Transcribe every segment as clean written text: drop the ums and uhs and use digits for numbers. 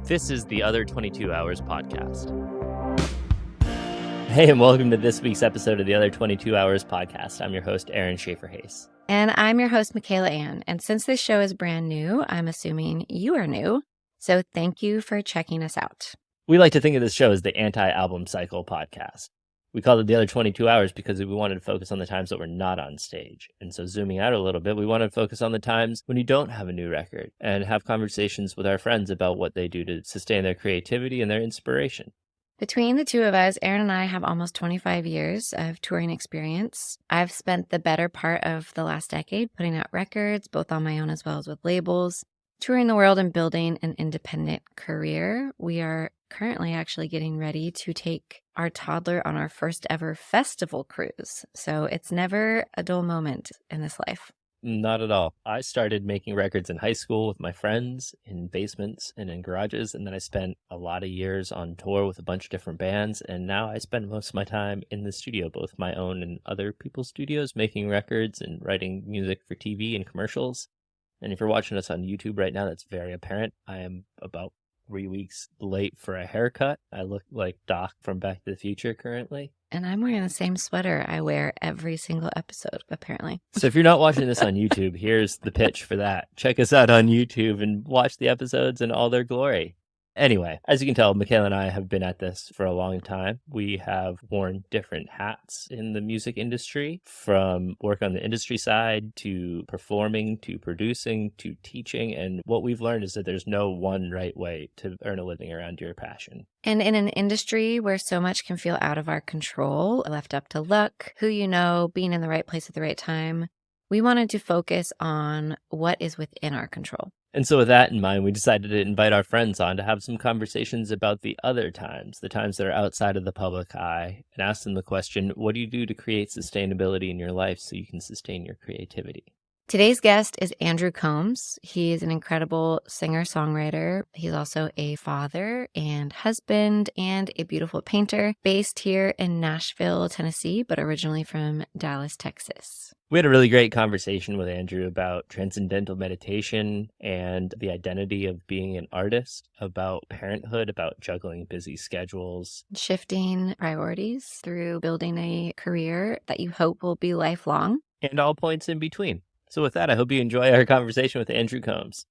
This is the Other 22 Hours podcast. Hey, and welcome to this week's episode of the Other 22 Hours podcast. I'm your host, Aaron Shafer-Haiss. And I'm your host, Michaela Anne. And since this show is brand new, I'm assuming you are new. So thank you for checking us out. We like to think of this show as the anti-album cycle podcast. We called it the Other 22 Hours because we wanted to focus on the times that we're not on stage. And so zooming out a little bit, we wanted to focus on the times when you don't have a new record and have conversations with our friends about what they do to sustain their creativity and their inspiration. Between the two of us, Aaron and I have almost 25 years of touring experience. I've spent the better part of the last decade putting out records, both on my own as well as with labels, touring the world and building an independent career. We are currently actually getting ready to take our toddler on our first ever festival cruise. So it's never a dull moment in this life. Not at all. I started making records in high school with my friends in basements and in garages, and then I spent a lot of years on tour with a bunch of different bands, and now I spend most of my time in the studio, both my own and other people's studios, making records and writing music for TV and commercials. And if you're watching us on YouTube right now, that's very apparent. I am about 3 weeks late for a haircut. I look like Doc from Back to the Future currently. And I'm wearing the same sweater I wear every single episode, apparently. So if you're not watching this on YouTube, here's the pitch for that. Check us out on YouTube and watch the episodes in all their glory. Anyway, as you can tell, Michaela and I have been at this for a long time. We have worn different hats in the music industry, from work on the industry side to performing to producing to teaching. And what we've learned is that there's no one right way to earn a living around your passion. And in an industry where so much can feel out of our control, left up to luck, who you know, being in the right place at the right time, we wanted to focus on what is within our control. And so with that in mind, we decided to invite our friends on to have some conversations about the other times, the times that are outside of the public eye, and ask them the question, what do you do to create sustainability in your life so you can sustain your creativity? Today's guest is Andrew Combs. He is an incredible singer-songwriter. He's also a father and husband and a beautiful painter based here in Nashville, Tennessee, but originally from Dallas, Texas. We had a really great conversation with Andrew about transcendental meditation and the identity of being an artist, about parenthood, about juggling busy schedules, shifting priorities through building a career that you hope will be lifelong, and all points in between. So with that, I hope you enjoy our conversation with Andrew Combs.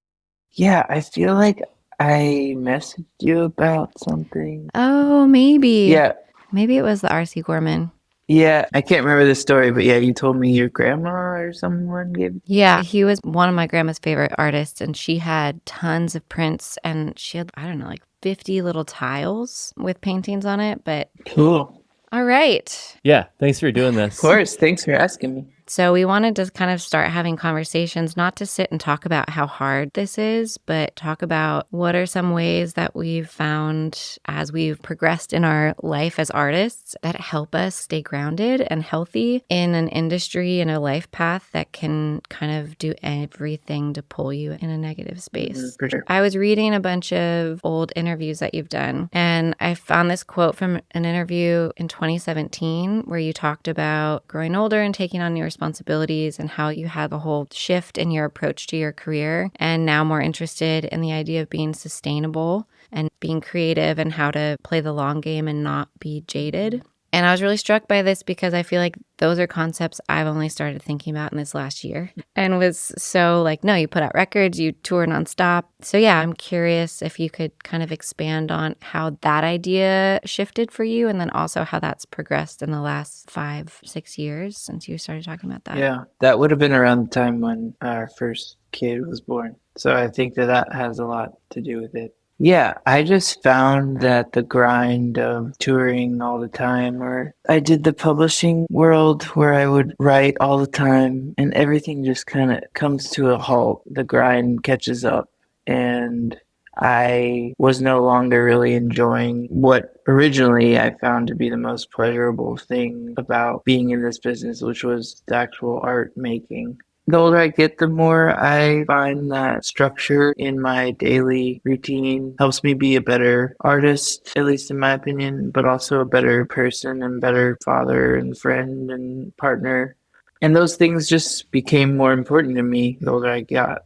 Yeah, I feel like I messaged you about something. Oh, maybe. Yeah. Maybe it was the R.C. Gorman. Yeah, I can't remember the story, but yeah, you told me your grandma or someone gave. Yeah, he was one of my grandma's favorite artists, and she had tons of prints, and she had, I don't know, like 50 little tiles with paintings on it, but... Cool. All right. Yeah, thanks for doing this. Of course, thanks for asking me. So we wanted to kind of start having conversations, not to sit and talk about how hard this is, but talk about what are some ways that we've found as we've progressed in our life as artists that help us stay grounded and healthy in an industry and a life path that can kind of do everything to pull you in a negative space. For sure. I was reading a bunch of old interviews that you've done, and I found this quote from an interview in 2017 where you talked about growing older and taking on new responsibilities and how you had a whole shift in your approach to your career and now more interested in the idea of being sustainable and being creative and how to play the long game and not be jaded. And I was really struck by this because I feel like those are concepts I've only started thinking about in this last year and was so like, no, you put out records, you tour nonstop. So yeah, I'm curious if you could kind of expand on how that idea shifted for you and then also how that's progressed in the last 5-6 years since you started talking about that. Yeah, that would have been around the time when our first kid was born. So I think that has a lot to do with it. Yeah, I just found that the grind of touring all the time, or I did the publishing world where I would write all the time and everything just kind of comes to a halt. The grind catches up and I was no longer really enjoying what originally I found to be the most pleasurable thing about being in this business, which was the actual art making. The older I get, the more I find that structure in my daily routine helps me be a better artist, at least in my opinion, but also a better person and better father and friend and partner. And those things just became more important to me the older I got.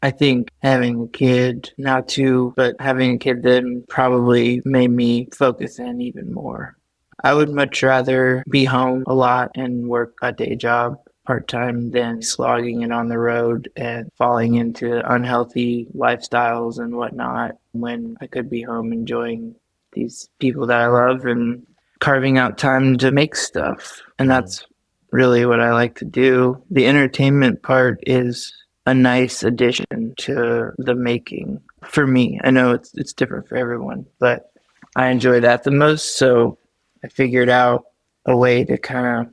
I think having a kid now too, but having a kid then probably made me focus in even more. I would much rather be home a lot and work a day job part time than slogging it on the road and falling into unhealthy lifestyles and whatnot when I could be home enjoying these people that I love and carving out time to make stuff. And that's really what I like to do. The entertainment part is a nice addition to the making for me. I know it's different for everyone, but I enjoy that the most. So I figured out a way to kind of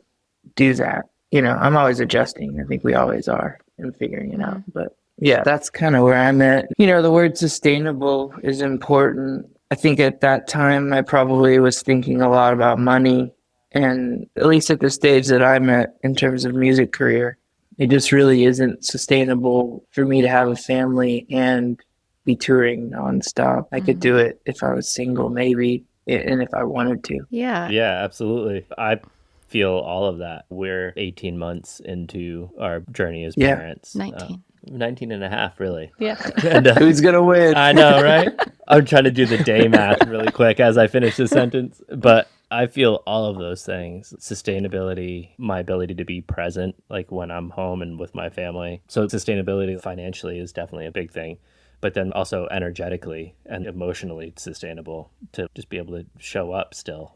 do that. I'm always adjusting. I think we always are and figuring it out. But yeah, that's kind of where I'm at. The word sustainable is important. I think at that time I probably was thinking a lot about money. And at least at the stage that I'm at in terms of music career, it just really isn't sustainable for me to have a family and be touring nonstop. I could do it if I was single, maybe, and if I wanted to. Yeah. Yeah, absolutely. I feel all of that. We're 18 months into our journey as parents. 19. 19 and a half, really. Yeah. And, Who's going to win? I know, right? I'm trying to do the day math really quick as I finish this sentence. But I feel all of those things. Sustainability, my ability to be present, like when I'm home and with my family. So sustainability financially is definitely a big thing. But then also energetically and emotionally sustainable to just be able to show up still,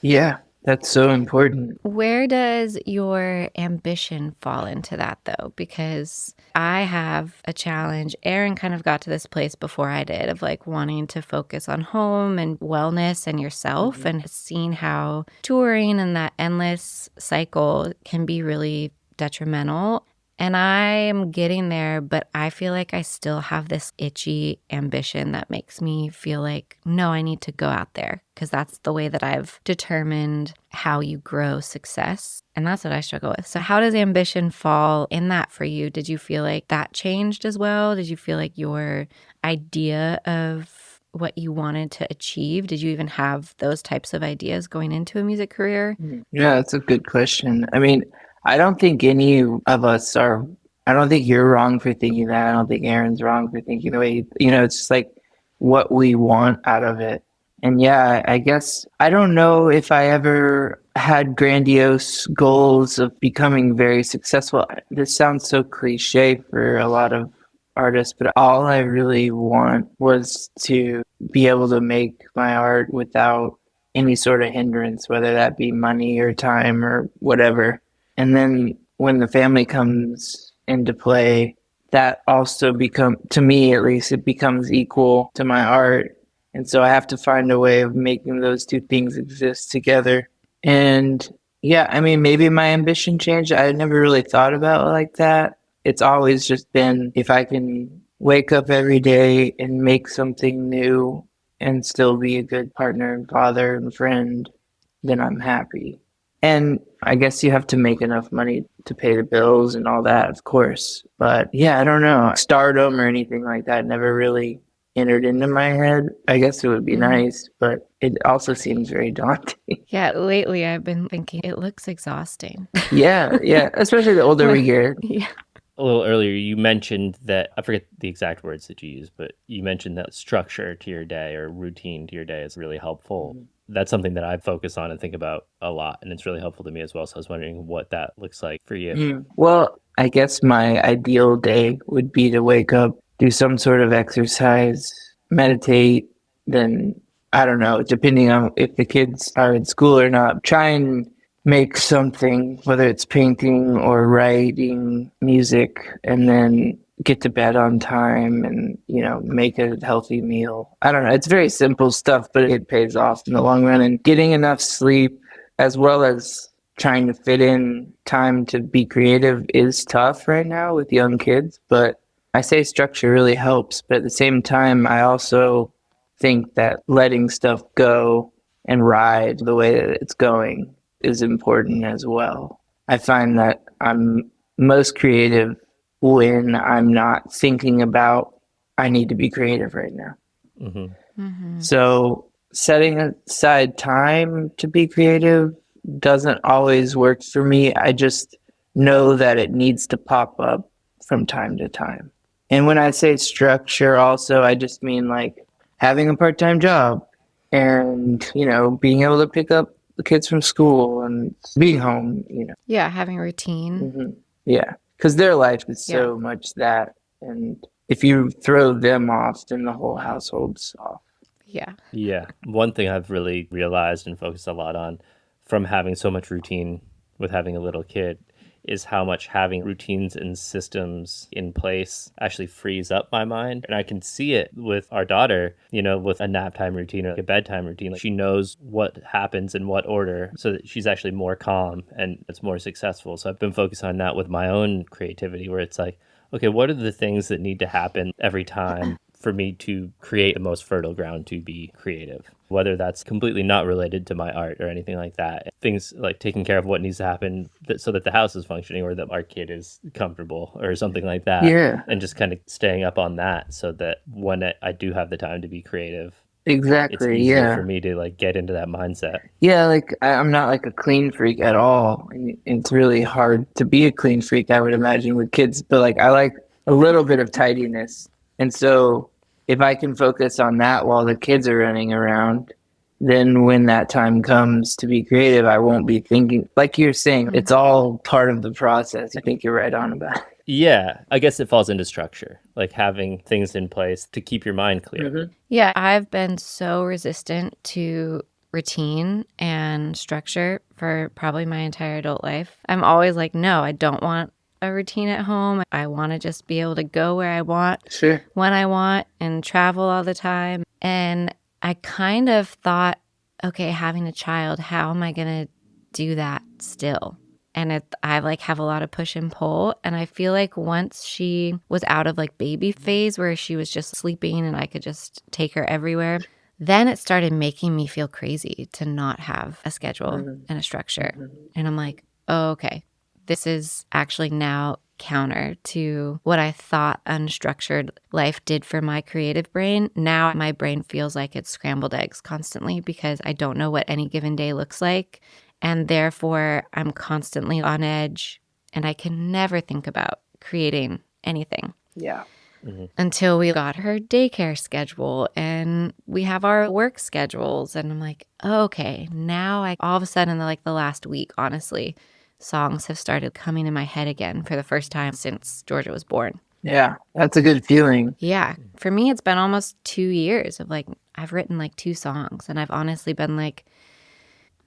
Yeah, that's so important. Where does your ambition fall into that, though? Because I have a challenge. Aaron kind of got to this place before I did of like wanting to focus on home and wellness and yourself, and seeing how touring and that endless cycle can be really detrimental. And I am getting there, but I feel like I still have this itchy ambition that makes me feel like, no, I need to go out there because that's the way that I've determined how you grow success. And that's what I struggle with. So how does ambition fall in that for you? Did you feel like that changed as well? Did you feel like your idea of what you wanted to achieve, did you even have those types of ideas going into a music career? Yeah, that's a good question. I mean, I don't think any of us are, I don't think you're wrong for thinking that. I don't think Aaron's wrong for thinking the way, it's just like what we want out of it. And yeah, I guess, I don't know if I ever had grandiose goals of becoming very successful. This sounds so cliche for a lot of artists, but all I really want was to be able to make my art without any sort of hindrance, whether that be money or time or whatever. And then when the family comes into play, that also to me at least, it becomes equal to my art. And so I have to find a way of making those two things exist together. And yeah, I mean, maybe my ambition changed. I never really thought about it like that. It's always just been if I can wake up every day and make something new and still be a good partner and father and friend, then I'm happy. And I guess you have to make enough money to pay the bills and all that, of course. But yeah, I don't know. Stardom or anything like that never really entered into my head. I guess it would be nice, but it also seems very daunting. Yeah, lately I've been thinking it looks exhausting. Yeah, especially the older we get. Yeah. A little earlier, you mentioned that, I forget the exact words that you used, but you mentioned that structure to your day or routine to your day is really helpful. That's something that I focus on and think about a lot, and it's really helpful to me as well. So I was wondering what that looks like for you. Well, I guess my ideal day would be to wake up, do some sort of exercise, meditate, then, I don't know, depending on if the kids are in school or not, try and make something, whether it's painting or writing music, and then get to bed on time and, make a healthy meal. I don't know. It's very simple stuff, but it pays off in the long run. And getting enough sleep as well as trying to fit in time to be creative is tough right now with young kids, but I say structure really helps. But at the same time, I also think that letting stuff go and ride the way that it's going is important as well. I find that I'm most creative when I'm not thinking about, I need to be creative right now. So setting aside time to be creative doesn't always work for me. I just know that it needs to pop up from time to time. And when I say structure, also, I just mean like having a part-time job and, being able to pick up the kids from school and being home. Yeah, having a routine. hmm Yeah. Because their life is Yeah. so much that. And if you throw them off, then the whole household's off. Yeah. Yeah. One thing I've really realized and focused a lot on from having so much routine with having a little kid is how much having routines and systems in place actually frees up my mind. And I can see it with our daughter, with a nap time routine or a bedtime routine. Like she knows what happens in what order so that she's actually more calm and it's more successful. So I've been focused on that with my own creativity where it's like, okay, what are the things that need to happen every time for me to create the most fertile ground to be creative? Whether that's completely not related to my art or anything like that. Things like taking care of what needs to happen so that the house is functioning or that our kid is comfortable or something like that. Yeah, And just kind of staying up on that so that when I do have the time to be creative, it's exactly. easier Yeah. for me to like get into that mindset. Yeah, like I'm not like a clean freak at all. And it's really hard to be a clean freak, I would imagine, with kids. But like I like a little bit of tidiness. And so if I can focus on that while the kids are running around, then when that time comes to be creative, I won't be thinking, like you're saying, it's all part of the process. I think you're right on about it. Yeah, I guess it falls into structure, like having things in place to keep your mind clear. Mm-hmm. Yeah, I've been so resistant to routine and structure for probably my entire adult life. I'm always like, no, I don't want a routine at home. I want to just be able to go where I want, Sure. when I want, and travel all the time. And I kind of thought, okay, having a child, how am I going to do that still? And I like have a lot of push and pull. And I feel like once she was out of like baby phase where she was just sleeping and I could just take her everywhere, then it started making me feel crazy to not have a schedule and a structure. And I'm like, oh, okay, this is actually now counter to what I thought unstructured life did for my creative brain. Now my brain feels like it's scrambled eggs constantly because I don't know what any given day looks like. And therefore, I'm constantly on edge and I can never think about creating anything. Yeah. Until we got her daycare schedule and we have our work schedules. And I'm like, okay, now all of a sudden, like the last week, honestly, songs have started coming in my head again for the first time since Georgia was born. Yeah. That's a good feeling. Yeah. For me, it's been almost 2 years of like, I've written like 2 songs and I've honestly been like,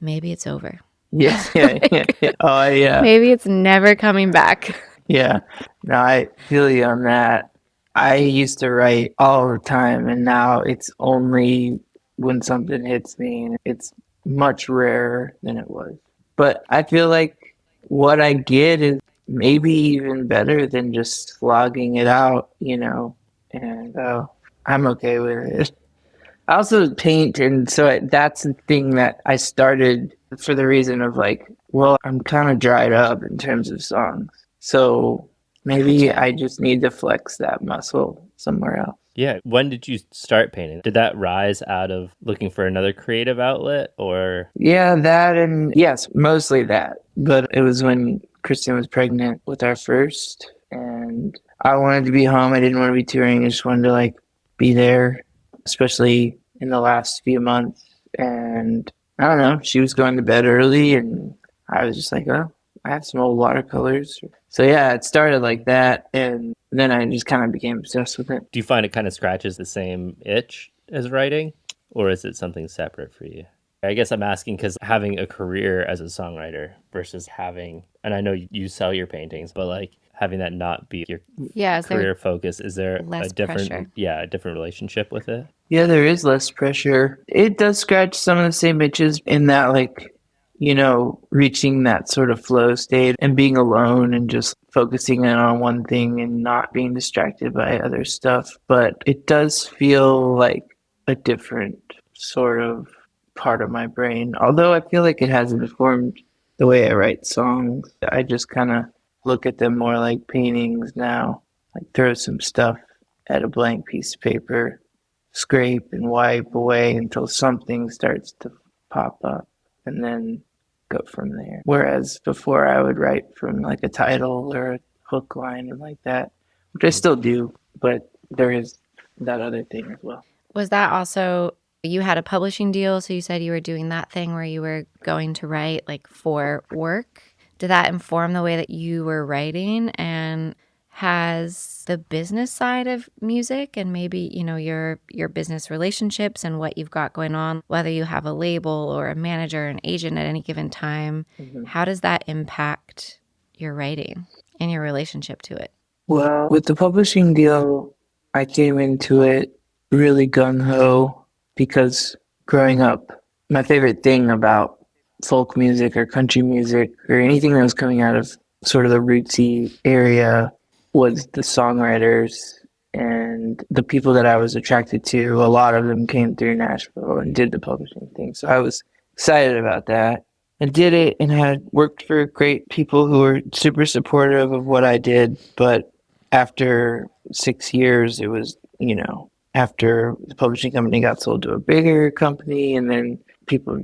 maybe it's over. Yes. Yeah. Oh, yeah. Maybe it's never coming back. Yeah. No, I feel you on that. I used to write all the time, and now it's only when something hits me, and it's much rarer than it was. But I feel like what I get is maybe even better than just slogging it out. And I'm okay with it. I also paint, and so that's the thing that I started for the reason of like, well, I'm kind of dried up in terms of songs. So maybe I just need to flex that muscle somewhere else. Yeah. When did you start painting? Did that rise out of looking for another creative outlet or? Yeah, that and yes, mostly that. But it was when Kristen was pregnant with our first, and I wanted to be home. I didn't want to be touring. I just wanted to like be there, especially in the last few months. And I don't know, she was going to bed early, and I was just like, oh, I have some old watercolors. So yeah, it started like that, and then I just kind of became obsessed with it. Do you find it kind of scratches the same itch as writing, or is it something separate for you? I guess I'm asking because having a career as a songwriter versus having, and I know you sell your paintings, but like having that not be your career focus, is there less a different, pressure? a different relationship with it? Yeah, there is less pressure. It does scratch some of the same itches in that, like, reaching that sort of flow state and being alone and just focusing in on one thing and not being distracted by other stuff. But it does feel like a different sort of part of my brain. Although I feel like it hasn't informed the way I write songs. I just kind of look at them more like paintings now. Like throw some stuff at a blank piece of paper, scrape and wipe away until something starts to pop up, and then go from there. Whereas before I would write from like a title or a hook line and like that, which I still do, but there is that other thing as well. Was that also, you had a publishing deal, so you said you were doing that thing where you were going to write like for work. Did that inform the way that you were writing? And has the business side of music and maybe, your business relationships and what you've got going on, whether you have a label or a manager, an agent at any given time, how does that impact your writing and your relationship to it? Well, with the publishing deal, I came into it really gung-ho because growing up, my favorite thing about folk music or country music or anything that was coming out of sort of the rootsy area was the songwriters and the people that I was attracted to. A lot of them came through Nashville and did the publishing thing. So I was excited about that. I did it and had worked for great people who were super supportive of what I did. But after 6 years, it was, after the publishing company got sold to a bigger company, and then people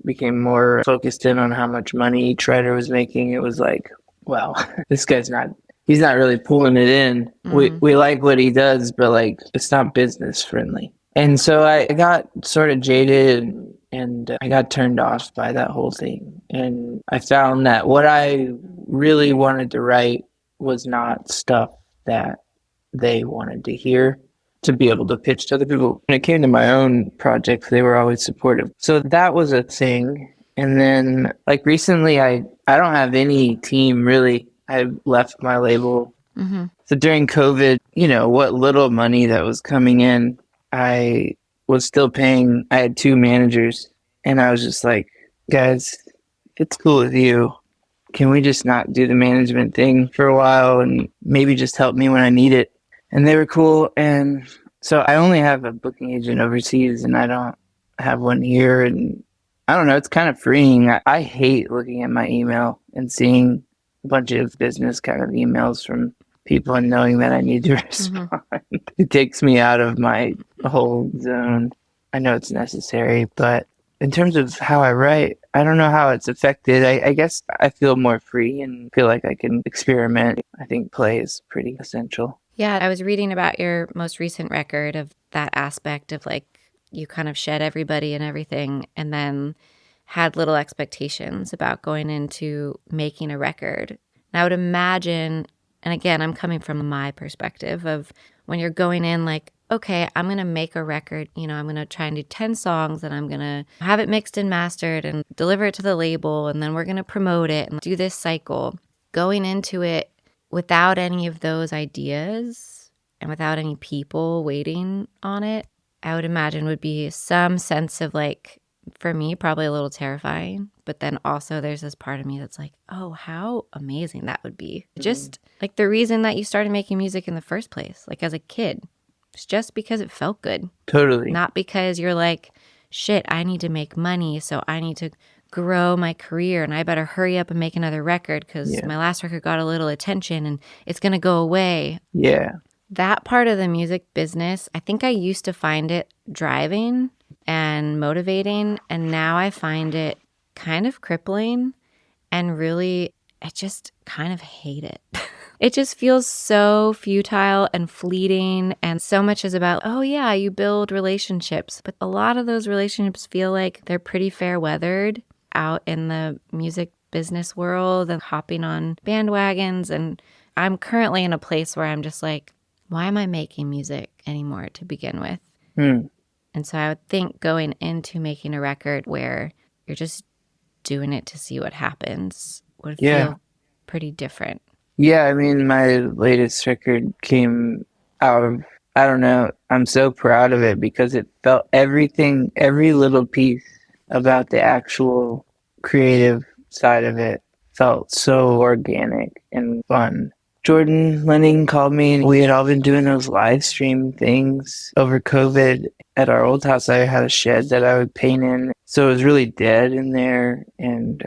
became more focused in on how much money each writer was making. It was like, well, this guy's he's not really pulling it in. We like what he does, but like, it's not business friendly. And so I got sort of jaded and I got turned off by that whole thing. And I found that what I really wanted to write was not stuff that they wanted to hear to be able to pitch to other people. When it came to my own projects, they were always supportive. So that was a thing. And then like recently, I don't have any team really. I left my label. So during COVID, what little money that was coming in, I was still paying. I had 2 managers and I was just like, guys, if it's cool with you, can we just not do the management thing for a while and maybe just help me when I need it? And they were cool. And so I only have a booking agent overseas and I don't have one here. And I don't know, it's kind of freeing. I hate looking at my email and seeing a bunch of business kind of emails from people and knowing that I need to respond. It takes me out of my whole zone. I know it's necessary, but in terms of how I write, I don't know how it's affected. I guess I feel more free and feel like I can experiment. I think play is pretty essential. Yeah, I was reading about your most recent record of that aspect of like you kind of shed everybody and everything and then had little expectations about going into making a record. And I would imagine, and again, I'm coming from my perspective of when you're going in like, okay, I'm going to make a record, I'm going to try and do 10 songs and I'm going to have it mixed and mastered and deliver it to the label and then we're going to promote it and do this cycle. Going into it without any of those ideas and without any people waiting on it, I would imagine would be some sense of like, for me, probably a little terrifying. But then also there's this part of me that's like, oh, how amazing that would be. Just like the reason that you started making music in the first place, like as a kid, it's just because it felt good. Totally. Not because you're like, shit, I need to make money, so I need to grow my career and I better hurry up and make another record because my last record got a little attention and it's going to go away. Yeah. That part of the music business, I think I used to find it driving and motivating, and now I find it kind of crippling and really, I just kind of hate it. It just feels so futile and fleeting, and so much is about, oh yeah, you build relationships, but a lot of those relationships feel like they're pretty fair weathered out in the music business world and hopping on bandwagons. And I'm currently in a place where I'm just like, why am I making music anymore to begin with? And so I would think going into making a record where you're just doing it to see what happens would feel pretty different. Yeah, I mean, my latest record came out of, I don't know, I'm so proud of it because it felt everything, every little piece about the actual creative side of it felt so organic and fun. Jordan Lenning called me and we had all been doing those live stream things over COVID. At our old house, I had a shed that I would paint in. So it was really dead in there. And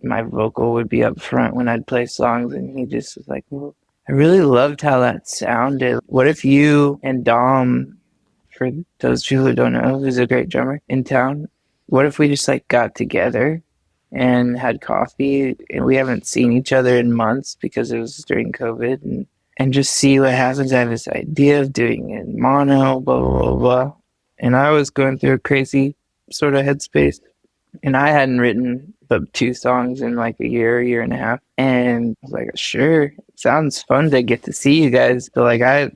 my vocal would be up front when I'd play songs. And he just was like, well, I really loved how that sounded. What if you and Dom, for those people who don't know, who's a great drummer in town, what if we just like got together and had coffee? And we haven't seen each other in months because it was during COVID. And and just see what happens. I have this idea of doing it in mono, blah, blah, blah, blah. And I was going through a crazy sort of headspace. And I hadn't written but 2 songs in like a year and a half. And I was like, sure, it sounds fun to get to see you guys. But like, I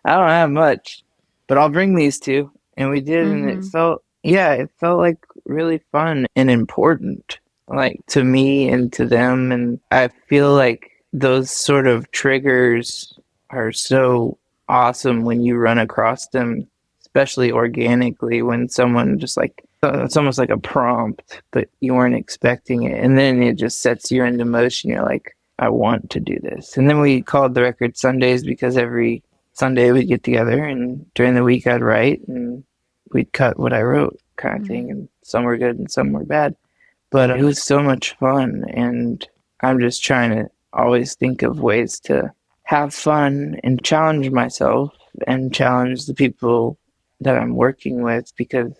don't have much, but I'll bring these 2. And we did. And it felt like really fun and important, like to me and to them. And I feel like those sort of triggers are so awesome when you run across them, especially organically, when someone just like, it's almost like a prompt, but you weren't expecting it. And then it just sets you into motion. You're like, I want to do this. And then we called the record Sundays because every Sunday we'd get together and during the week I'd write and we'd cut what I wrote kind of thing. And some were good and some were bad. But it was so much fun. And I'm just trying to always think of ways to have fun and challenge myself and challenge the people that I'm working with, because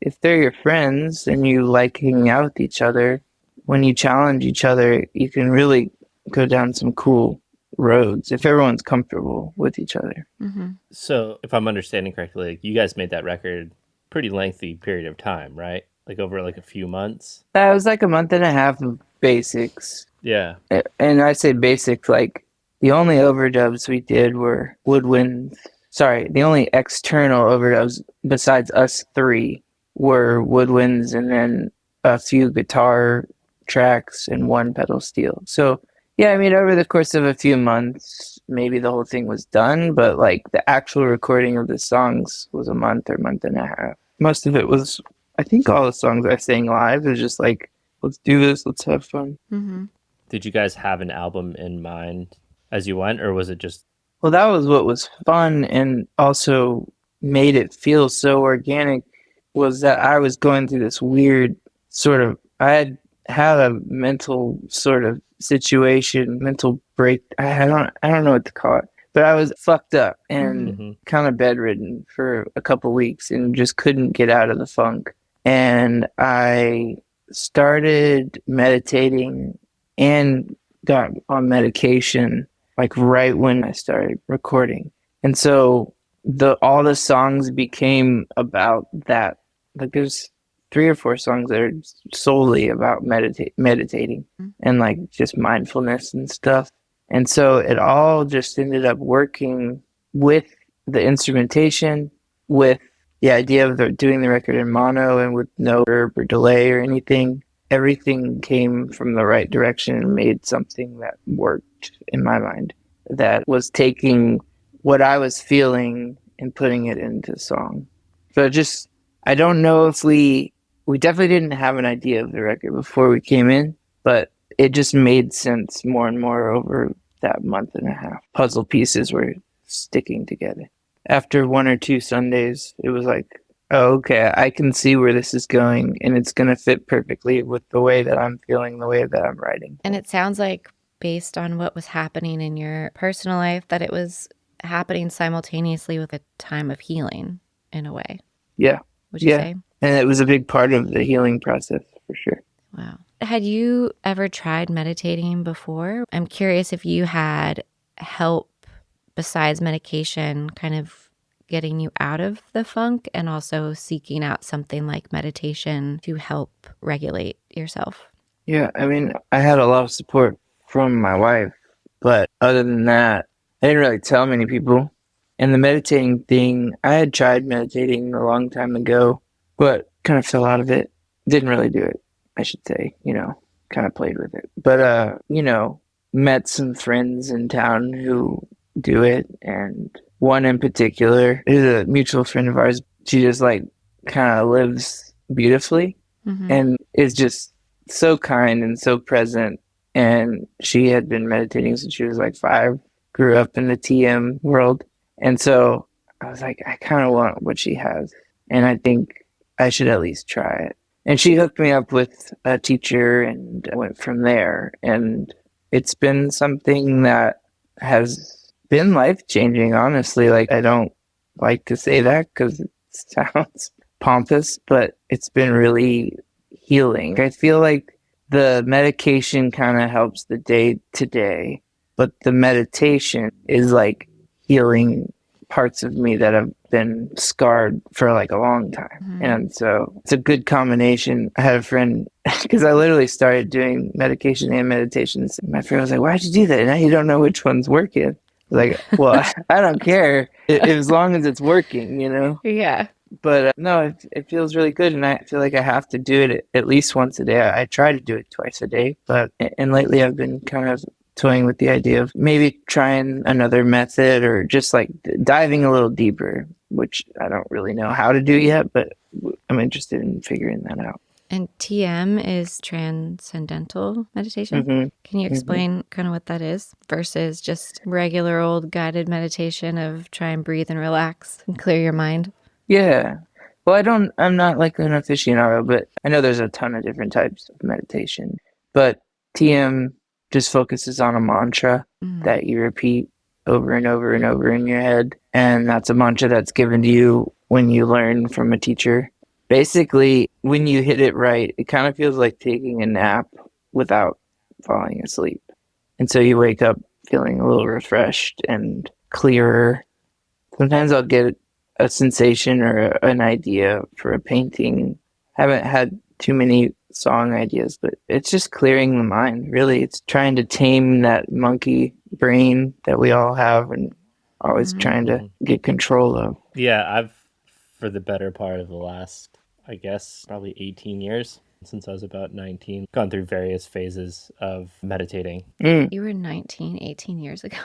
if they're your friends and you like hanging out with each other, when you challenge each other, you can really go down some cool roads if everyone's comfortable with each other. So if I'm understanding correctly, like, you guys made that record pretty lengthy period of time, right? Like over like a few months? That was like a month and a half of basics. Yeah. And I say basics, like the only overdubs we did were woodwinds. Sorry, the only external overdubs besides us 3 were woodwinds and then a few guitar tracks and 1 pedal steel. So yeah, I mean, over the course of a few months, maybe the whole thing was done, but like the actual recording of the songs was a month or month and a half. Most of it was, I think all the songs I sang live was just like, let's do this, let's have fun. Did you guys have an album in mind as you went, or was it just... Well, that was what was fun and also made it feel so organic, was that I was going through this weird sort of, I had a mental sort of situation, mental break. I don't know what to call it, but I was fucked up and kind of bedridden for a couple weeks and just couldn't get out of the funk. And I started meditating and got on medication like right when I started recording. And so all the songs became about that. Like there's 3 or 4 songs that are solely about meditating and like just mindfulness and stuff. And so it all just ended up working with the instrumentation, with the idea of doing the record in mono and with no reverb or delay or anything. Everything came from the right direction and made something that worked in my mind, that was taking what I was feeling and putting it into song. So just, I don't know if we definitely didn't have an idea of the record before we came in, but it just made sense more and more over that month and a half. Puzzle pieces were sticking together. After 1 or 2 Sundays, it was like, oh, okay, I can see where this is going, and it's going to fit perfectly with the way that I'm feeling, the way that I'm writing. And it sounds like, based on what was happening in your personal life, that it was happening simultaneously with a time of healing in a way. Yeah. Would you say? And it was a big part of the healing process, for sure. Wow. Had you ever tried meditating before? I'm curious if you had help besides medication kind of getting you out of the funk and also seeking out something like meditation to help regulate yourself. Yeah, I mean, I had a lot of support from my wife, but other than that, I didn't really tell many people. And the meditating thing, I had tried meditating a long time ago, but kind of fell out of it. Didn't really do it, I should say, kind of played with it. But, met some friends in town who do it. And one in particular is a mutual friend of ours. She just kind of lives beautifully and is just so kind and so present. And she had been meditating since she was 5, grew up in the TM world. And so I was like, I kind of want what she has. And I think I should at least try it. And she hooked me up with a teacher and I went from there. And it's been something that has been life-changing, honestly. I don't like to say that because it sounds pompous, but it's been really healing. I feel like the medication kind of helps the day to day, but the meditation is like healing parts of me that have been scarred for like a long time. Mhm. And so it's a good combination. I had a friend, because I literally started doing medication and meditations. My friend was like, "Why'd you do that? Now you don't know which one's working." Like, well, I don't care as long as it's working, you know? Yeah. But no, it feels really good. And I feel like I have to do it at least once a day. I try to do it twice a day. And lately I've been kind of toying with the idea of maybe trying another method or just like diving a little deeper, which I don't really know how to do yet, but I'm interested in figuring that out. And TM is transcendental meditation. Mm-hmm. Can you explain kind of what that is versus just regular old guided meditation of try and breathe and relax and clear your mind? Yeah. Well, I'm not like an aficionado, but I know there's a ton of different types of meditation. But TM just focuses on a mantra that you repeat over and over and over in your head. And that's a mantra that's given to you when you learn from a teacher. Basically, when you hit it right, it kind of feels like taking a nap without falling asleep. And so you wake up feeling a little refreshed and clearer. Sometimes I'll get a sensation or an idea for a painting. Haven't had too many song ideas, but it's just clearing the mind. Really, it's trying to tame that monkey brain that we all have and always trying to get control of. Yeah, I've, for the better part of the last, I guess, probably 18 years, since I was about 19, gone through various phases of meditating. You were 19, 18 years ago.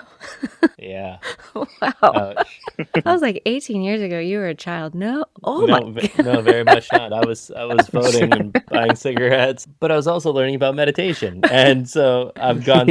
Yeah. Wow. I was like, 18 years ago, you were a child. No. Oh my God. No, very much not. I was voting and buying cigarettes, but I was also learning about meditation. And so I've gone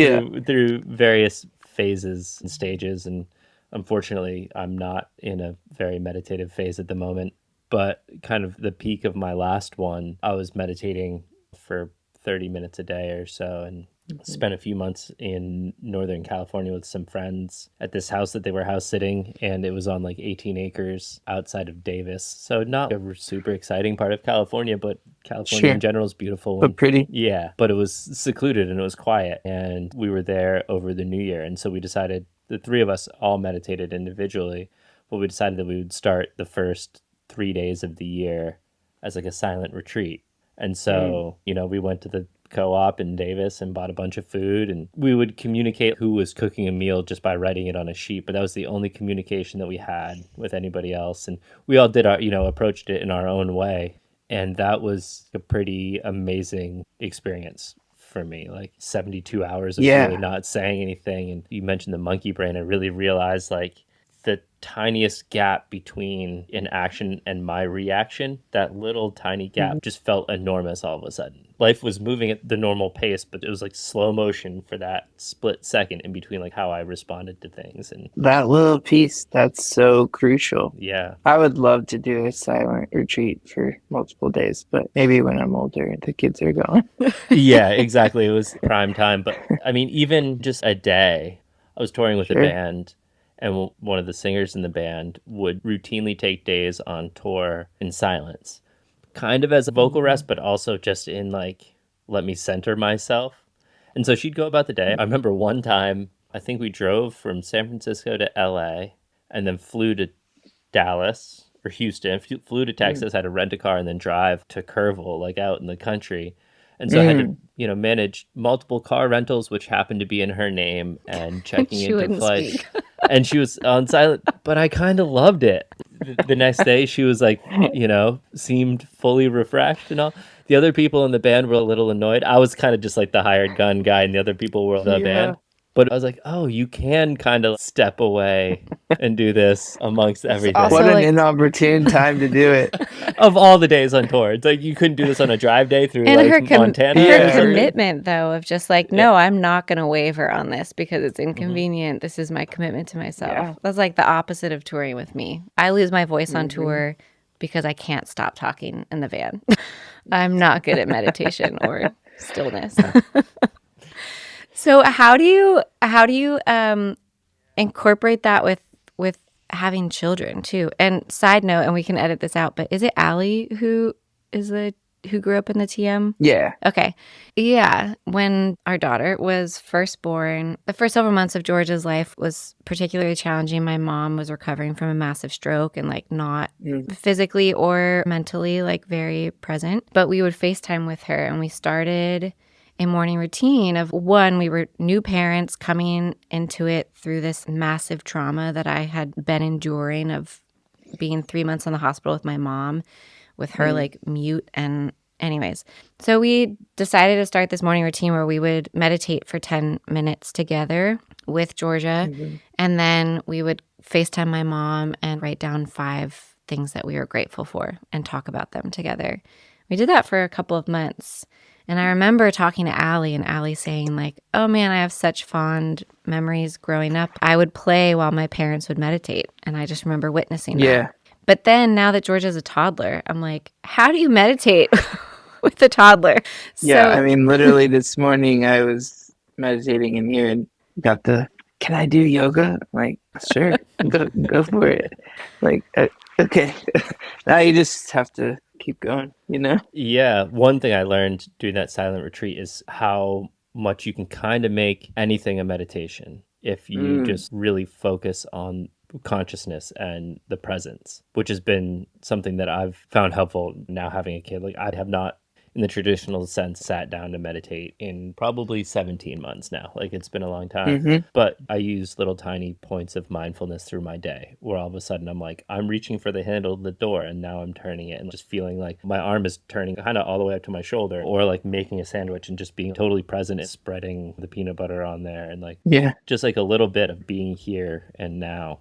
through various phases and stages, and unfortunately, I'm not in a very meditative phase at the moment. But kind of the peak of my last one, I was meditating for 30 minutes a day or so, and spent a few months in Northern California with some friends at this house that they were house sitting, and it was on like 18 acres outside of Davis. So not a super exciting part of California, but California in general is beautiful. But pretty. Yeah, but it was secluded and it was quiet, and we were there over the New Year. And so we decided, the three of us all meditated individually, but we decided that we would start the first 3 days of the year as like a silent retreat. And so, we went to the co-op in Davis and bought a bunch of food, and we would communicate who was cooking a meal just by writing it on a sheet. But that was the only communication that we had with anybody else. And we all did our, approached it in our own way. And that was a pretty amazing experience for me, like 72 hours of really not saying anything. And you mentioned the monkey brain. I really realized like the tiniest gap between an action and my reaction, that little tiny gap just felt enormous all of a sudden. Life was moving at the normal pace, but it was like slow motion for that split second in between like how I responded to things. And that little piece, that's so crucial. Yeah. I would love to do a silent retreat for multiple days, but maybe when I'm older and the kids are gone. Yeah, exactly. It was prime time. But I mean, even just a day, I was touring with a band, and one of the singers in the band would routinely take days on tour in silence, kind of as a vocal rest, but also just in like, let me center myself. And so she'd go about the day. I remember one time, I think we drove from San Francisco to LA and then flew to Dallas or Houston, flew to Texas, had to rent a car and then drive to Kerrville, like out in the country. And so I had to, manage multiple car rentals, which happened to be in her name, and checking into flights. And she was on silent, but I kind of loved it. The next day, she was like, seemed fully refreshed and all. The other people in the band were a little annoyed. I was kind of just like the hired gun guy, and the other people were the band. But I was like, oh, you can kind of step away and do this amongst everything. What an inopportune time to do it. Of all the days on tour. It's like you couldn't do this on a drive day through and like Montana. Her commitment, though, of just like, no, I'm not going to waver on this because it's inconvenient. This is my commitment to myself. Yeah. That's like the opposite of touring with me. I lose my voice on tour because I can't stop talking in the van. I'm not good at meditation or stillness. So how do you incorporate that with having children too? And side note, and we can edit this out, but is it Allie who is the who grew up in the TM? Yeah. Okay. Yeah. When our daughter was first born, the first several months of Georgia's life was particularly challenging. My mom was recovering from a massive stroke and like not physically or mentally like very present. But we would FaceTime with her and we started a morning routine of one, we were new parents coming into it through this massive trauma that I had been enduring of being 3 months in the hospital with my mom, with her like mute. And anyways, so we decided to start this morning routine where we would meditate for 10 minutes together with Georgia. And then we would FaceTime my mom and write down 5 things that we were grateful for and talk about them together. We did that for a couple of months. And I remember talking to Allie and Allie saying like, oh man, I have such fond memories growing up. I would play while my parents would meditate. And I just remember witnessing that. But then now that Georgia's a toddler, I'm like, how do you meditate with a toddler? Yeah, I mean, literally this morning I was meditating in here and got can I do yoga? I'm like, sure, go for it. Like, okay. Now you just have to keep going, you know? Yeah, one thing I learned during that silent retreat is how much you can kind of make anything a meditation if you just really focus on consciousness and the presence, which has been something that I've found helpful now having a kid. Like I have not in the traditional sense sat down to meditate in probably 17 months now. Like it's been a long time. But I use little tiny points of mindfulness through my day where all of a sudden I'm like, I'm reaching for the handle of the door and now I'm turning it and just feeling like my arm is turning kind of all the way up to my shoulder, or like making a sandwich and just being totally present and spreading the peanut butter on there and like just like a little bit of being here and now.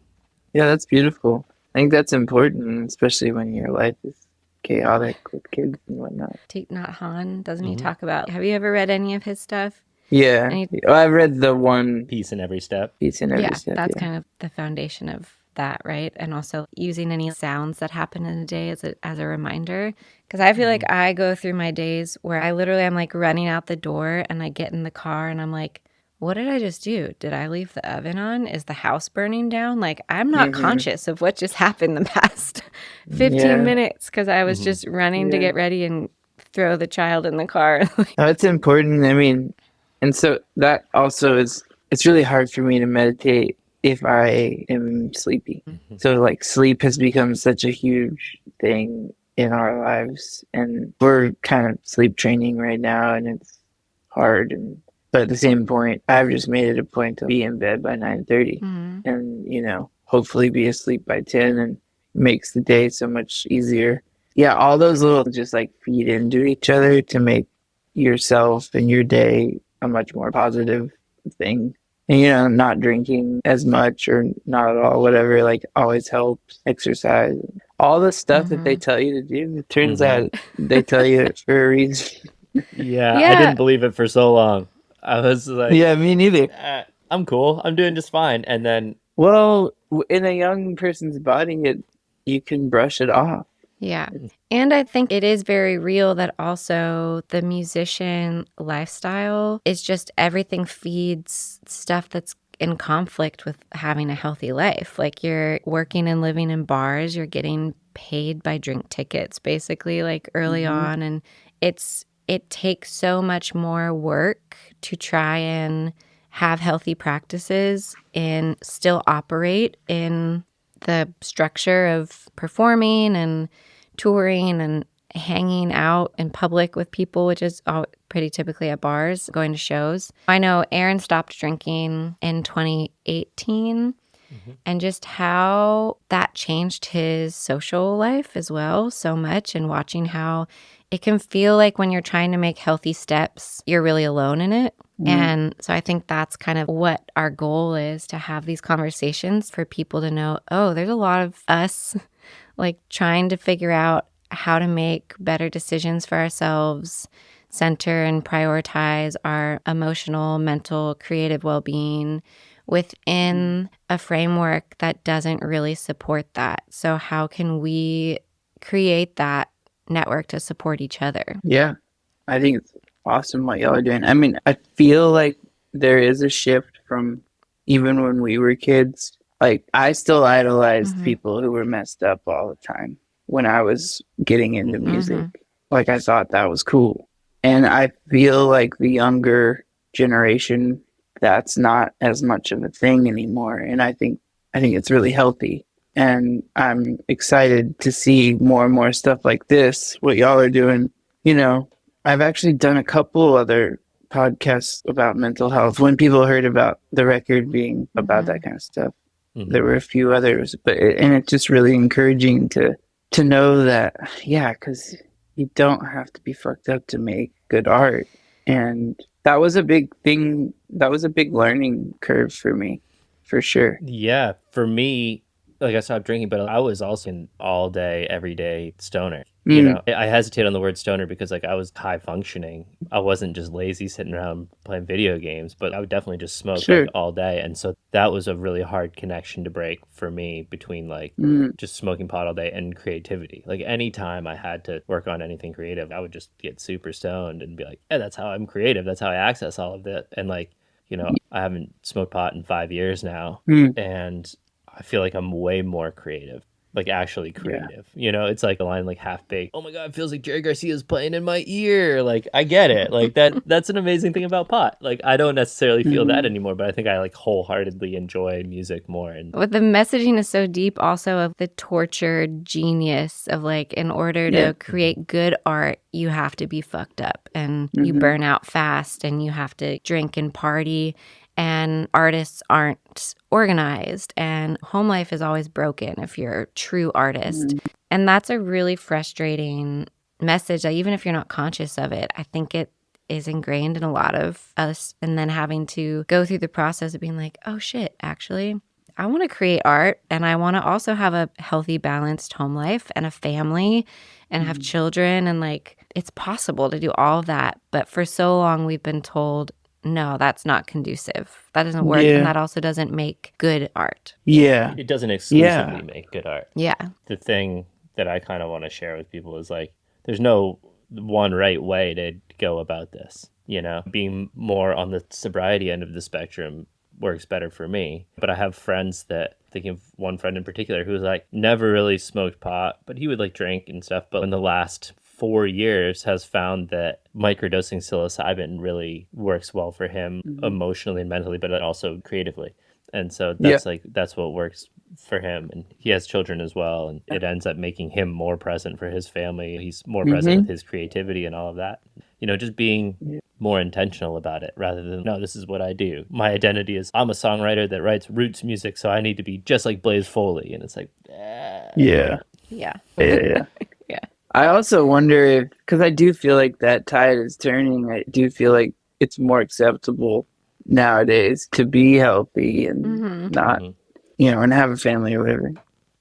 Yeah, that's beautiful. I think that's important, especially when your life is chaotic with kids and whatnot. Thich Nhat Hanh, doesn't he talk about, have you ever read any of his stuff? Yeah. I've read the one Peace in every step. Peace in every step. That's kind of the foundation of that, right? And also using any sounds that happen in a day as a reminder. Because I feel like I go through my days where I literally am like running out the door and I get in the car and I'm like, what did I just do? Did I leave the oven on? Is the house burning down? Like, I'm not conscious of what just happened the past 15 minutes because I was just running to get ready and throw the child in the car. It's important. I mean, and so that also it's really hard for me to meditate if I am sleepy. So like sleep has become such a huge thing in our lives, and we're kind of sleep training right now, and it's hard. But at the same point, I've just made it a point to be in bed by 9:30 and, you know, hopefully be asleep by 10, and makes the day so much easier. Yeah, all those little just like feed into each other to make yourself and your day a much more positive thing. And, you know, not drinking as much or not at all, whatever, like always helps. Exercise. All the stuff that they tell you to do, it turns out they tell you it for a reason. Yeah, I didn't believe it for so long. I was like, yeah, me neither. I'm cool. I'm doing just fine. And then, well, in a young person's body, you can brush it off. Yeah. And I think it is very real that also the musician lifestyle is just everything feeds stuff that's in conflict with having a healthy life. Like you're working and living in bars, you're getting paid by drink tickets basically like early on. And it takes so much more work to try and have healthy practices and still operate in the structure of performing and touring and hanging out in public with people, which is pretty typically at bars, going to shows. I know Aaron stopped drinking in 2018 and just how that changed his social life as well so much, and watching how it can feel like when you're trying to make healthy steps, you're really alone in it. And so I think that's kind of what our goal is, to have these conversations for people to know, oh, there's a lot of us like trying to figure out how to make better decisions for ourselves, center and prioritize our emotional, mental, creative well-being within a framework that doesn't really support that. So how can we create that network to support each other? Yeah, I think it's awesome what y'all are doing. I mean, I feel like there is a shift from even when we were kids. Like, I still idolized people who were messed up all the time when I was getting into music. like I thought that was cool. And I feel like the younger generation, that's not as much of a thing anymore. And I think it's really healthy. And I'm excited to see more and more stuff like this, what y'all are doing. You know, I've actually done a couple other podcasts about mental health when people heard about the record being about that kind of stuff. There were a few others, and it's just really encouraging to know that, yeah, because you don't have to be fucked up to make good art. And that was a big thing. That was a big learning curve for me, for sure. Yeah, for me, like I stopped drinking, but I was also an all day, every day stoner. You Mm, know, I hesitate on the word stoner because like I was high functioning. I wasn't just lazy sitting around playing video games, but I would definitely just smoke like sure. all day. And so that was a really hard connection to break for me between like Mm, just smoking pot all day and creativity. Like anytime I had to work on anything creative, I would just get super stoned and be like, "Yeah, that's how I'm creative. That's how I access all of it." And like, you know, I haven't smoked pot in 5 years now, mm, and I feel like I'm way more creative, like actually yeah. creative. You know, it's like a line like half baked. Oh my god, it feels like Jerry Garcia's playing in my ear. Like I get it. Like that's an amazing thing about pot. Like I don't necessarily feel that Mm, anymore, but I think I like wholeheartedly enjoy music more. And But the messaging is so deep also of the tortured genius of like, in order yeah. to create good art, you have to be fucked up and you Hmm. burn out fast and you have to drink and party. And artists aren't organized and home life is always broken if you're a true artist. Mm, And that's a really frustrating message that even if you're not conscious of it, I think it is ingrained in a lot of us. And then having to go through the process of being like, oh shit, actually, I want to create art and I want to also have a healthy, balanced home life and a family and have mm, children. And like, it's possible to do all of that. But for so long, we've been told, no, that's not conducive. That doesn't work. And yeah. that also doesn't make good art. Yeah. it doesn't Yeah. exclusively make good art. Yeah. The thing that I kind of want to share with people is like, there's no one right way to go about this. You know, being more on the sobriety end of the spectrum works better for me. But I have friends that, thinking of one friend in particular who was like, never really smoked pot, but he would like drink and stuff. But in the last 4 years has found that microdosing psilocybin really works well for him Mhm. emotionally and mentally, but also creatively. And so Yeah. that's what works for him. And he has children as well, and it ends up making him more present for his family. He's more present with Hmm. his creativity and all of that. You know, just being Yeah. more intentional about it rather than, no, this is what I do. My identity is I'm a songwriter that writes roots music, so I need to be just like Blaze Foley. And it's like, Yeah. Yeah. Yeah. Yeah. I also wonder if, because I do feel like that tide is turning. I do feel like it's more acceptable nowadays to be healthy and Mm-hmm. not, mhm. and have a family or whatever.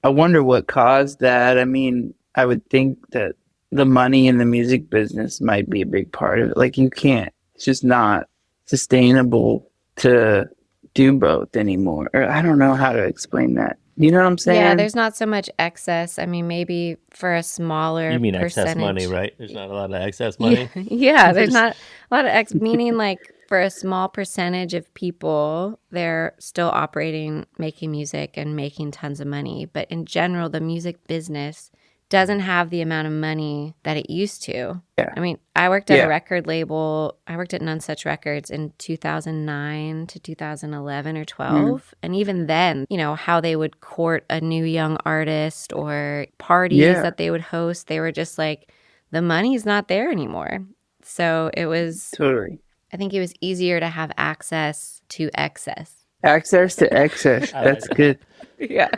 I wonder what caused that. I mean, I would think that the money in the music business might be a big part of it. Like, it's just not sustainable to do both anymore. Or I don't know how to explain that. You know what I'm Yeah, saying? there's not so much excess. I mean, maybe for a smaller You mean excess money, percentage. right? There's not a lot of excess Yeah, money. yeah, there's not a lot of meaning like for a small percentage of people, they're still operating, making music and making tons of money. But in general, the music business doesn't have the amount of money that it used to. Yeah. I mean, I worked at a Yeah. record label. I worked at None Such Records in 2009 to 2011 or 12. Mm. And even then, how they would court a new young artist or parties Yeah. that they would host, they were just like, the money's not there anymore. So Totally. I think it was easier to have access to excess. Access to excess. I like That's that. good. Yeah.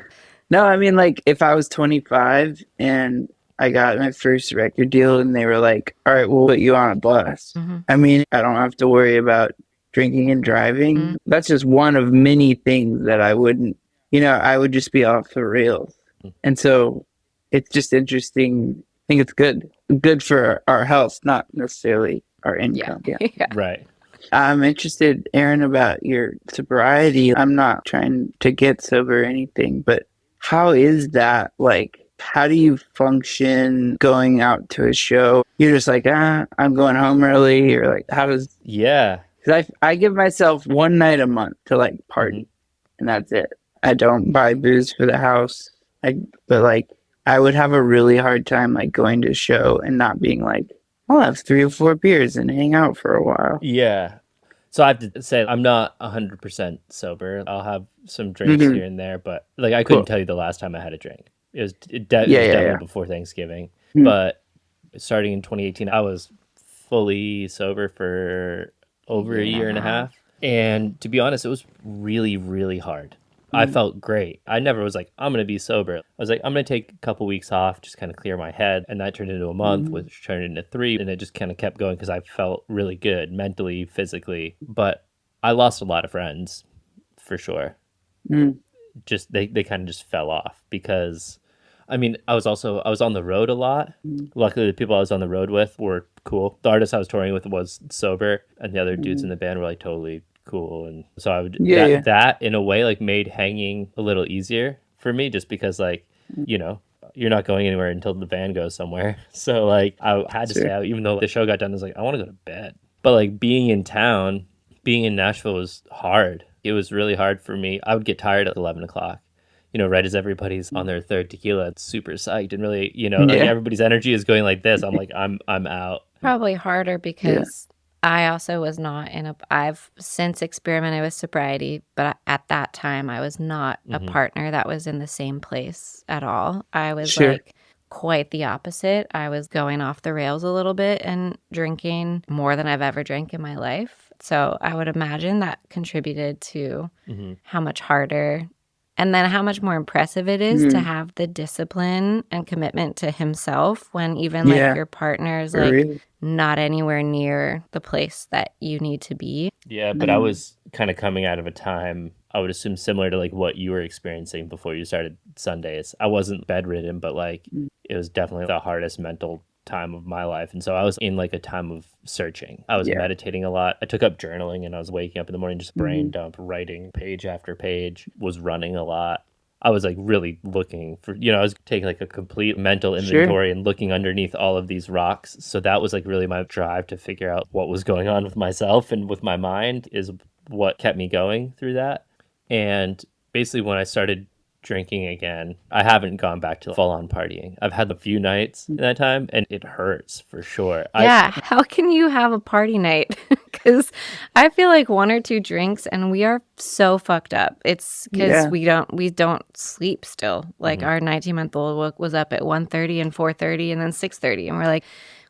No, I mean, like, if I was 25 and I got my first record deal and they were like, all right, we'll put you on a bus. Mm-hmm. I mean, I don't have to worry about drinking and driving. That's just one of many things that I wouldn't, I would just be off the rails. And so it's just interesting. I think it's good for our health, not necessarily our Yeah. income. Yeah. Yeah. Right. I'm interested, Aaron, about your sobriety. I'm not trying to get sober or anything, but how is that? Like, how do you function going out to a show? You're just like, I'm going home early, or like, how does? Yeah. Because I give myself one night a month to like party, and that's it. I don't buy booze for the house. But like, I would have a really hard time like going to a show and not being like, I'll have 3 or 4 beers and hang out for a while. Yeah. So I have to say I'm not 100% sober. I'll have some drinks Hmm. here and there, but like I couldn't Cool. tell you the last time I had a drink. It Yeah, was yeah, definitely yeah. before Thanksgiving. Mm. But starting in 2018, I was fully sober for A over a year and a year and a half. half. And to be honest, it was really, really hard. I Mm. felt great. I never was like, I'm going to be sober. I was like, I'm going to take a couple weeks off, just kind of clear my head. And that turned into a month, Mm. which turned into 3. And it just kind of kept going because I felt really good mentally, physically. But I lost a lot of friends for sure. Mm. Just they kind of just fell off because I mean, I was on the road a lot. Mm. Luckily, the people I was on the road with were cool. The artist I was touring with was sober, and the other dudes in Mm. the band were like totally cool. And so I would Yeah, yeah. that in a way like made hanging a little easier for me, just because like you know you're not going anywhere until the band goes somewhere. So like I had to stay Sure. out, even though the show got done. I was like, I want to go to bed. But like being in town, being in Nashville was hard. It was really hard for me. I would get tired at 11 o'clock, right as everybody's on their third tequila, it's super psyched and really, like Yeah, everybody's energy is going like this. I'm like, I'm out. Probably harder yeah. because I also was not in a. I've since experimented with sobriety, but at that time I was not a Hmm. partner that was in the same place at all. I was Sure. like quite the opposite. I was going off the rails a little bit and drinking more than I've ever drank in my life. So I would imagine that contributed to Hmm. how much harder and then how much more impressive it is to Mm. have the discipline and commitment to himself when even like Yeah, your partner is for like real. not anywhere near the place that you need to be. Yeah, but I Mm. was kind of coming out of a time, I would assume similar to like what you were experiencing before you started Sundays. I wasn't bedridden, but like Mm. it was definitely the hardest mental time of my life. And so I was in like a time of searching. I was Yeah. meditating a lot. I took up journaling and I was waking up in the morning, just brain Hmm. dump, writing page after page, was running a lot. I was like really looking for, I was taking like a complete mental Sure. inventory and looking underneath all of these rocks. So that was like really my drive to figure out what was going on with myself and with my mind is what kept me going through that. And basically, when I started drinking again, I haven't gone back to full on partying. I've had a few nights in that time and it hurts for sure. Yeah, how can you have a party night? Because I feel like 1 or 2 drinks and we are so fucked up. It's because Yeah. we don't sleep still. Like Mhm. our 19-month-old was up at 1:30 and 4:30 and then 6:30, and we're like,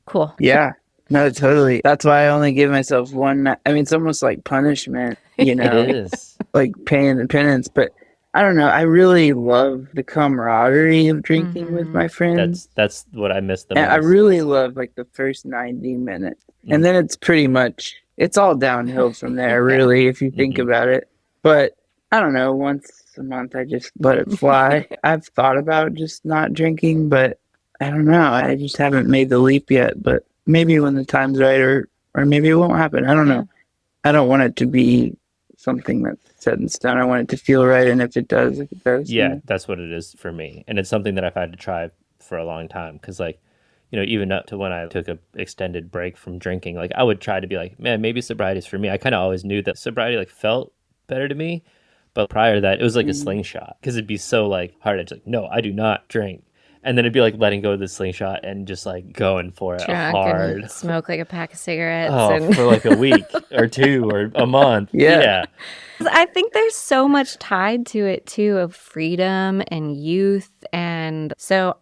cool. Yeah. No, totally. That's why I only give myself one night. I mean, it's almost like punishment, It is. like paying the penance. But I don't know. I really love the camaraderie of drinking with Hmm. my friends. That's what I miss the And I most. really love like the first 90 minutes. And Mm. then it's pretty much, it's all downhill from there, Yeah. really, if you think Mhm. about it. But I don't know. Once a month, I just let it fly. I've thought about just not drinking, but I don't know. I just haven't made the leap yet. But maybe when the time's right, or maybe it won't happen. I don't Yeah. know. I don't want it to be something that's set in stone. I want it to feel right. And if it does, if it does, Yeah, that's what it is for me. And it's something that I've had to try for a long time because, like, even up to when I took a extended break from drinking, like, I would try to be like, man, maybe sobriety is for me. I kind of always knew that sobriety, like, felt better to me. But prior to that, it was like a Mm. slingshot because it'd be so, like, hard. It's like, no, I do not drink. And then it'd be like letting go of the slingshot and just like going for it Drunk hard. and smoke like a pack of cigarettes. Oh, And for like a week or two or a month. Yeah. Yeah. I think there's so much tied to it too of freedom and youth. And so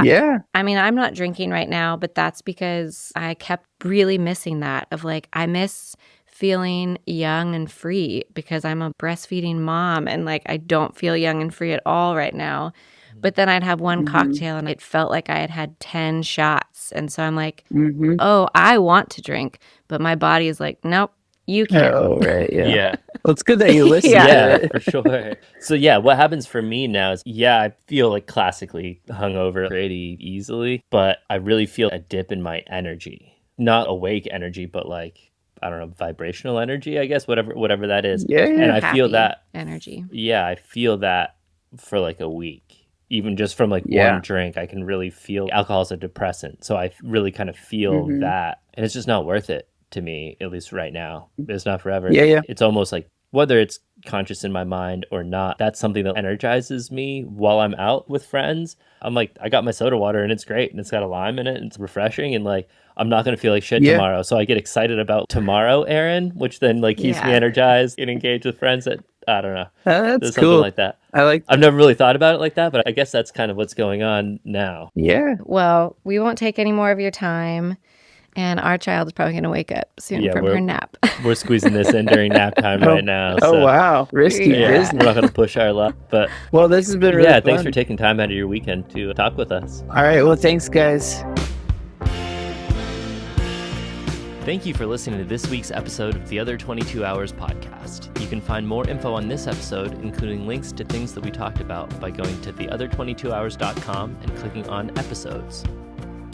Yeah. I mean, I'm not drinking right now, but that's because I kept really missing that of like, I miss feeling young and free because I'm a breastfeeding mom and like I don't feel young and free at all right now. But then I'd have one Hmm. cocktail and it felt like I had had 10 shots. And so I'm like, Hmm. oh, I want to drink, but my body is like, nope, you can't. Oh, right. Yeah. Yeah. Well, it's good that you listen Yeah. to Yeah, it. for sure. So yeah, what happens for me now is I feel like classically hungover pretty easily, but I really feel a dip in my energy. Not awake energy, but like I don't know, vibrational energy, I guess, whatever that is. Yeah, And yeah. I feel Happy that energy. I feel that for like a week. Even just from like Yeah. one drink, I can really feel alcohol is a depressant. So I really kind of feel Hmm. that. And it's just not worth it to me, at least right now. It's not forever. Yeah, yeah. It's almost like whether it's conscious in my mind or not, that's something that energizes me while I'm out with friends. I'm like, I got my soda water and it's great and it's got a lime in it and it's refreshing and like I'm not going to feel like shit Yeah. tomorrow. So I get excited about tomorrow, Aaron, which then like keeps me Yeah. energized and engaged with friends that I don't know. That's There's something cool. like that. I like I've never really thought about it like that, but I guess that's kind of what's going on now. Yeah. Well, we won't take any more of your time. And our child is probably going to wake up soon from her nap. We're squeezing this in during nap time right now. Oh, So. wow. Risky Yeah. business. We're not going to push our luck, but Well, this has been really yeah, fun. thanks for taking time out of your weekend to talk with us. All right. Well, thanks, guys. Thank you for listening to this week's episode of the Other 22 Hours podcast. You can find more info on this episode, including links to things that we talked about, by going to theother22hours.com and clicking on episodes.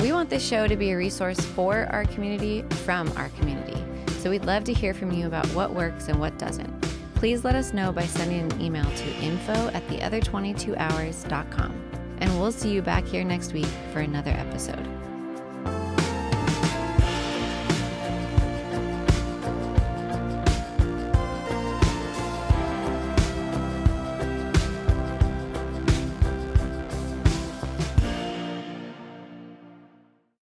We want this show to be a resource for our community, from our community. So we'd love to hear from you about what works and what doesn't. Please let us know by sending an email to info@theother22hours.com. And we'll see you back here next week for another episode.